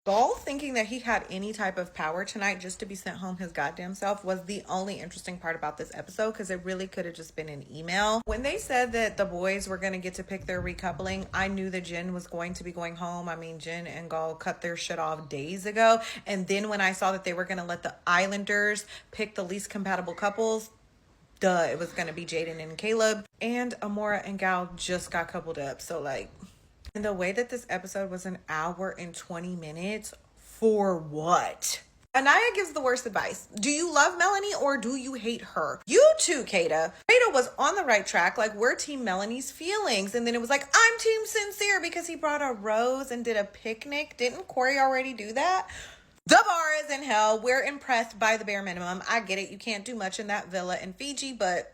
Gaul thinking that he had any type of power tonight just to be sent home his goddamn self was the only interesting part about this episode, because it really could have just been an email. When they said that the boys were going to get to pick their recoupling, I knew that Jen was going to be going home. I mean, Jen and Gaul cut their shit off days ago. And then when I saw that they were going to let the Islanders pick the least compatible couples, duh, it was going to be Jaden and Caleb. And Amora and Gal just got coupled up. So, like, and the way that this episode was an hour and 20 minutes, for what? Anaya gives the worst advice. Do you love Melanie or do you hate her? You too, Kata. Kata was on the right track. Like, we're Team Melanie's feelings. And then it was like, I'm Team Sincere because he brought a rose and did a picnic. Didn't Corey already do that? The bar is in hell. We're impressed by the bare minimum. I get it. You can't do much in that villa in Fiji, but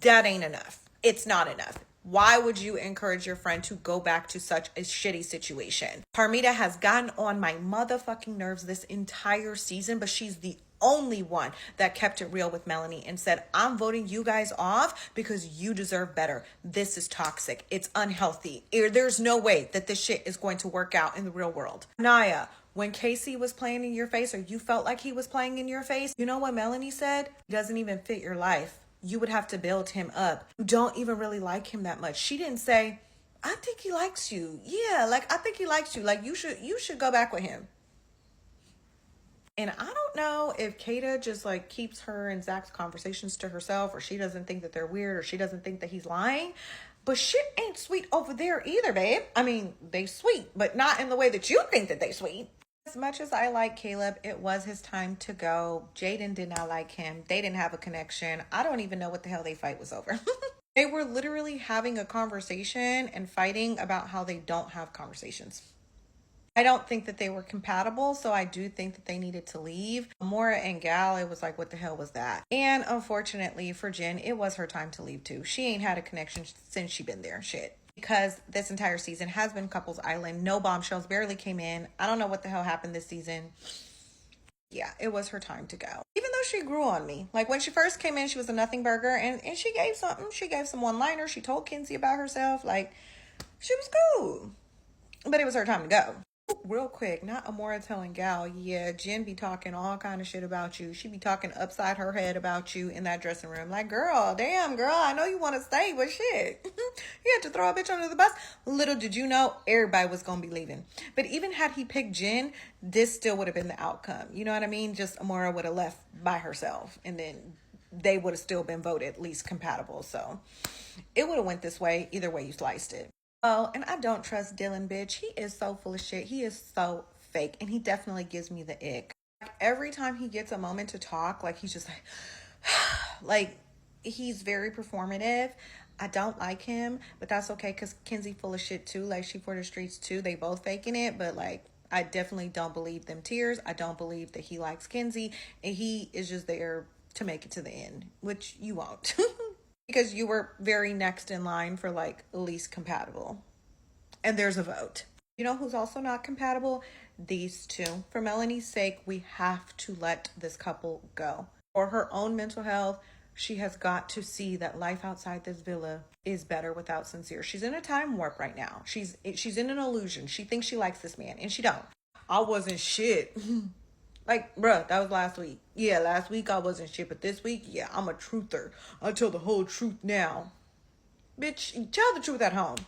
that ain't enough. It's not enough. Why would you encourage your friend to go back to such a shitty situation? Parmita has gotten on my motherfucking nerves this entire season, but she's the only one that kept it real with Melanie and said, I'm voting you guys off because you deserve better. This is toxic. It's unhealthy. There's no way that this shit is going to work out in the real world. Naya, when Casey was playing in your face, or you felt like he was playing in your face, you know what Melanie said? He doesn't even fit your life. You would have to build him up. You don't even really like him that much. She didn't say, I think he likes you. Yeah, like, I think he likes you. Like, you should go back with him. And I don't know if Kata just like keeps her and Zach's conversations to herself, or she doesn't think that they're weird, or she doesn't think that he's lying. But shit ain't sweet over there either, babe. I mean, they sweet, but not in the way that you think that they sweet. As much as I like Caleb, it was his time to go. Jaden did not like him. They didn't have a connection. I don't even know what the hell they fight was over. They were literally having a conversation and fighting about how they don't have conversations. I don't think that they were compatible, so I do think that they needed to leave. Amora and Gal, it was like, what the hell was that? And unfortunately for Jen, it was her time to leave too. She ain't had a connection since she been there. Shit. Because this entire season has been Couples Island. No bombshells, barely came in. I don't know what the hell happened this season. Yeah, it was her time to go. Even though she grew on me. Like, when she first came in, she was a nothing burger. And she gave something. She gave some one-liners. She told Kinsey about herself. Like, she was cool. But it was her time to go. Real quick, not Amora telling Gal, yeah, Jen be talking all kind of shit about you. She be talking upside her head about you in that dressing room. Like, girl, damn, girl, I know you want to stay, but shit. You had to throw a bitch under the bus. Little did you know, everybody was going to be leaving. But even had he picked Jen, this still would have been the outcome. You know what I mean? Just Amora would have left by herself, and then they would have still been voted least compatible. So it would have went this way, either way you sliced it. Oh, and I don't trust Dylan, bitch. He is so full of shit. He is so fake, and he definitely gives me the ick. Like, every time he gets a moment to talk, like, he's just like, like, he's very performative. I don't like him, but that's okay, because Kinsey full of shit too. Like, she for the streets too. They both faking it, but like, I definitely don't believe them tears. I don't believe that he likes Kinsey, and he is just there to make it to the end, which you won't. Because you were very next in line for like least compatible. And there's a vote. You know who's also not compatible? These two. For Melanie's sake, we have to let this couple go. For her own mental health, she has got to see that life outside this villa is better without Sincere. She's in a time warp right now. She's in an illusion. She thinks she likes this man, and she don't. I wasn't shit. Like, bruh, that was last week. Yeah, last week I wasn't shit, but this week, yeah, I'm a truther. I tell the whole truth now. Bitch, tell the truth at home.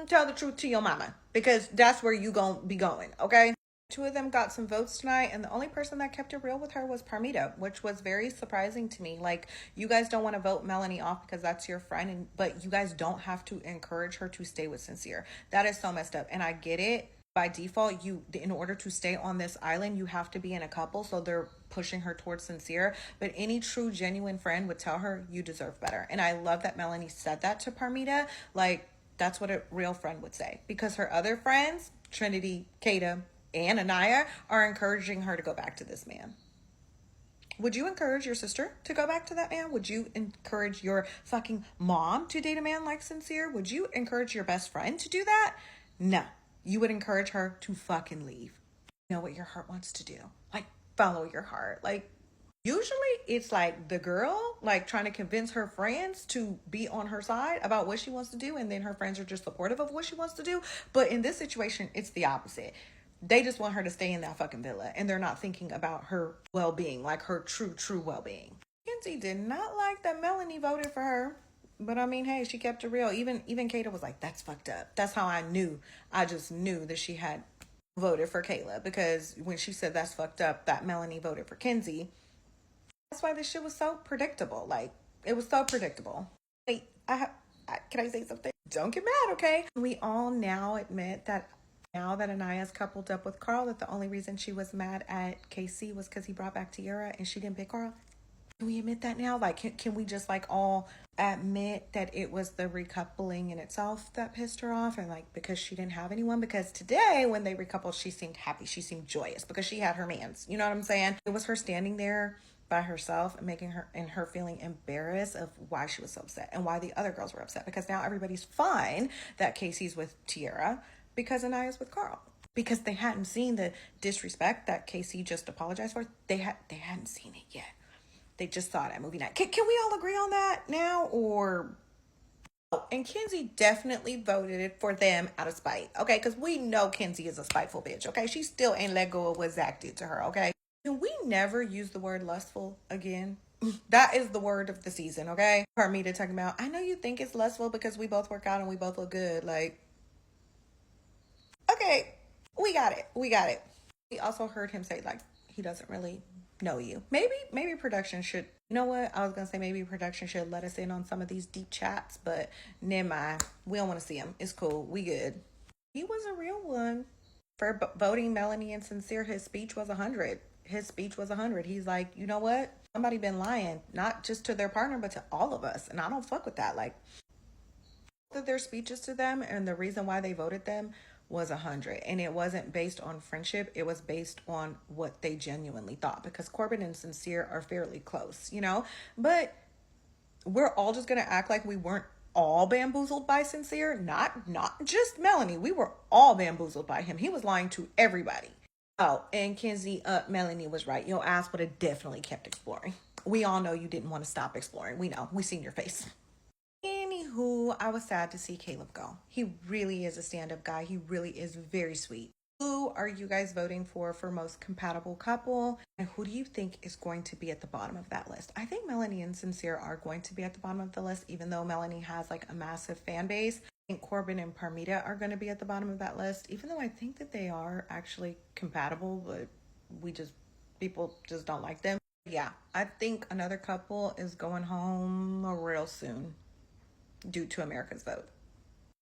Tell the truth to your mama, because that's where you gonna be going, okay? Two of them got some votes tonight, and the only person that kept it real with her was Parmita, which was very surprising to me. Like, you guys don't want to vote Melanie off because that's your friend, but you guys don't have to encourage her to stay with Sincere. That is so messed up, and I get it. By default, in order to stay on this island, you have to be in a couple, so they're pushing her towards Sincere. But any true, genuine friend would tell her, you deserve better. And I love that Melanie said that to Parmita. Like, that's what a real friend would say. Because her other friends, Trinity, Kata, and Anaya, are encouraging her to go back to this man. Would you encourage your sister to go back to that man? Would you encourage your fucking mom to date a man like Sincere? Would you encourage your best friend to do that? No. You would encourage her to fucking leave. You know what your heart wants to do. Like, follow your heart. Like, usually it's like the girl, like, trying to convince her friends to be on her side about what she wants to do, and then her friends are just supportive of what she wants to do. But in this situation, it's the opposite. They just want her to stay in that fucking villa, and they're not thinking about her well-being, like her true well-being. Kenzie did not like that Melanie voted for her. But I mean, hey, she kept it real. Even Kayla was like, "That's fucked up." That's how I knew. I just knew that she had voted for Kayla, because when she said that's fucked up, that Melanie voted for Kenzie. That's why this shit was so predictable. Like, it was so predictable. Wait, can I say something? Don't get mad, okay? We all now admit that now that Anaya's coupled up with Carl, that the only reason she was mad at KC was because he brought back Tiara and she didn't pick Carl. Can we admit that now? Like, can we just like all admit that it was the recoupling in itself that pissed her off, and like because she didn't have anyone? Because today when they recoupled, she seemed happy, she seemed joyous because she had her mans. You know what I'm saying? It was her standing there by herself and making her and her feeling embarrassed of why she was so upset and why the other girls were upset, because now everybody's fine that Casey's with Tiara because Anaya's with Carl. Because they hadn't seen the disrespect that Casey just apologized for. They hadn't seen it yet. They just saw that movie night. Can we all agree on that now? Or and Kenzie definitely voted for them out of spite. Okay, because we know Kenzie is a spiteful bitch. Okay, she still ain't let go of what Zach did to her. Okay, can we never use the word lustful again? That is the word of the season. Okay, Parmita talking about, I know you think it's lustful because we both work out and we both look good. Like, okay, we got it. We We also heard him say like he doesn't really know you. Maybe production should, you know what? I was gonna say maybe production should let us in on some of these deep chats, but never mind. We don't want to see him. It's cool. We good. He was a real one for voting Melanie and Sincere. His speech was 100. His speech was 100. He's like, you know what? Somebody been lying, not just to their partner, but to all of us, and I don't fuck with that. Like, both of their speeches to them and the reason why they voted them was 100, and it wasn't based on friendship. It was based on what they genuinely thought, because Corbin and Sincere are fairly close, you know. But we're all just gonna act like we weren't all bamboozled by Sincere. Not just Melanie. We were all bamboozled by him. He was lying to everybody. Oh, and Kenzie, Melanie was right. Your ass would have definitely kept exploring. We all know you didn't want to stop exploring. We know. We seen your face. Anywho, I was sad to see Caleb go. He really is a stand-up guy. He really is very sweet. Who are you guys voting for most compatible couple? And who do you think is going to be at the bottom of that list? I think Melanie and Sincere are going to be at the bottom of the list, even though Melanie has like a massive fan base. I think Corbin and Parmita are going to be at the bottom of that list, even though I think that they are actually compatible, but people just don't like them. Yeah, I think another couple is going home real soon due to America's vote.